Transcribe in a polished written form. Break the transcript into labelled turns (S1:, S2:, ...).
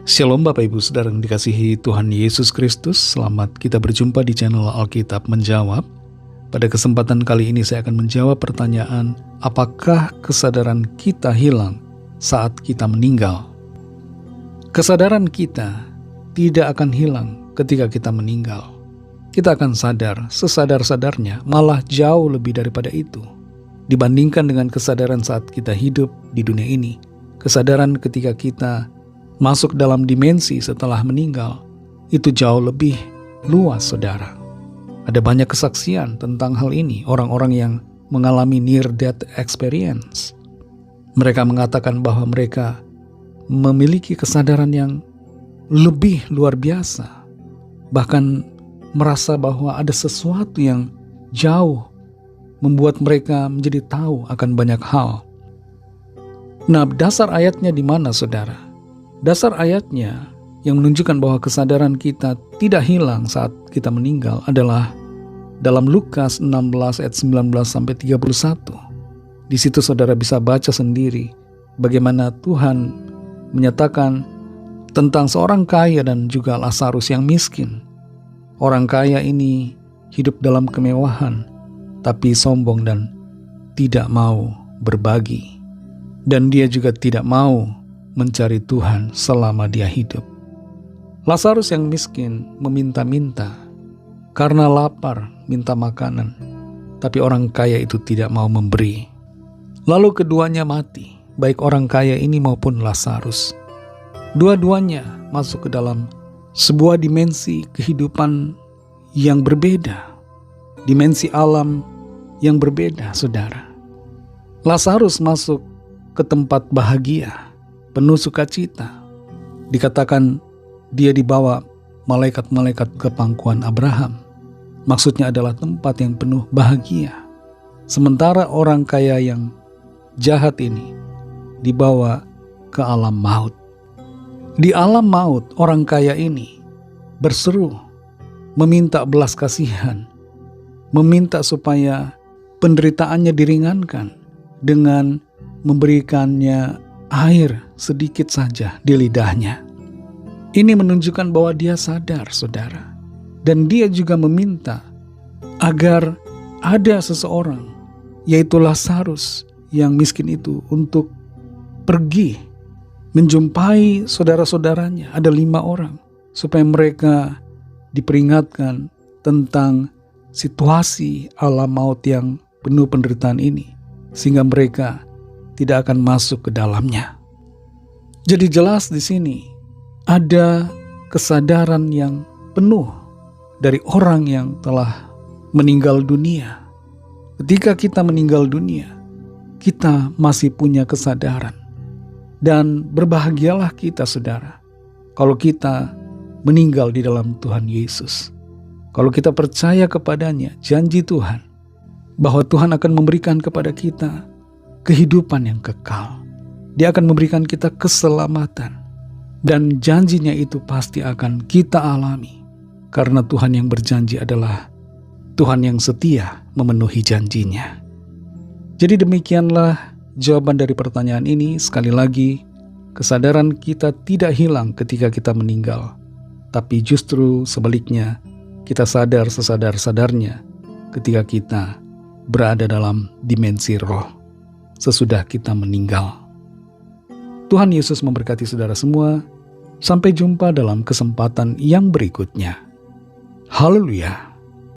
S1: Shalom Bapak Ibu Saudara yang dikasihi Tuhan Yesus Kristus. Selamat kita berjumpa di channel Alkitab Menjawab. Pada kesempatan kali ini saya akan menjawab pertanyaan, apakah kesadaran kita hilang saat kita meninggal? Kesadaran kita tidak akan hilang ketika kita meninggal. Kita akan sadar sesadar-sadarnya, malah jauh lebih daripada itu. Dibandingkan dengan kesadaran saat kita hidup di dunia ini, kesadaran ketika kita masuk dalam dimensi setelah meninggal, itu jauh lebih luas, saudara. Ada banyak kesaksian tentang hal ini, orang-orang yang mengalami near-death experience. Mereka mengatakan bahwa mereka memiliki kesadaran yang lebih luar biasa. Bahkan merasa bahwa ada sesuatu yang jauh membuat mereka menjadi tahu akan banyak hal. Nah, dasar ayatnya di mana, saudara? Dasar ayatnya yang menunjukkan bahwa kesadaran kita tidak hilang saat kita meninggal adalah dalam Lukas 16 ayat 19-31. Di situ saudara bisa baca sendiri bagaimana Tuhan menyatakan tentang seorang kaya dan juga Lazarus yang miskin. Orang kaya ini hidup dalam kemewahan, tapi sombong dan tidak mau berbagi. Dan dia juga tidak mau mencari Tuhan selama dia hidup. Lazarus yang miskin meminta-minta karena lapar, minta makanan, tapi orang kaya itu tidak mau memberi. Lalu keduanya mati, baik orang kaya ini maupun Lazarus. Dua-duanya masuk ke dalam sebuah dimensi kehidupan yang berbeda, dimensi alam yang berbeda, saudara. Lazarus masuk ke tempat bahagia, penuh sukacita. Dikatakan dia dibawa malaikat-malaikat ke pangkuan Abraham. Maksudnya adalah tempat yang penuh bahagia. Sementara orang kaya yang jahat ini dibawa ke alam maut. Di alam maut, orang kaya ini berseru, meminta belas kasihan, meminta supaya penderitaannya diringankan dengan memberikannya air sedikit saja di lidahnya. Ini menunjukkan bahwa dia sadar, saudara. Dan dia juga meminta agar ada seseorang, yaitu Lazarus yang miskin itu, untuk pergi menjumpai saudara-saudaranya. Ada 5 orang, supaya mereka diperingatkan tentang situasi alam maut yang penuh penderitaan ini, sehingga mereka tidak akan masuk ke dalamnya. Jadi jelas di sini ada kesadaran yang penuh dari orang yang telah meninggal dunia. Ketika kita meninggal dunia, kita masih punya kesadaran. Dan berbahagialah kita, saudara, kalau kita meninggal di dalam Tuhan Yesus. Kalau kita percaya kepadanya, janji Tuhan bahwa Tuhan akan memberikan kepada kita kehidupan yang kekal. Dia akan memberikan kita keselamatan. Dan janjinya itu pasti akan kita alami. Karena Tuhan yang berjanji adalah Tuhan yang setia memenuhi janjinya. Jadi demikianlah jawaban dari pertanyaan ini. Sekali lagi, kesadaran kita tidak hilang ketika kita meninggal. Tapi justru sebaliknya, kita sadar sesadar-sadarnya ketika kita berada dalam dimensi roh sesudah kita meninggal. Tuhan Yesus memberkati saudara semua. Sampai jumpa dalam kesempatan yang berikutnya. Haleluya.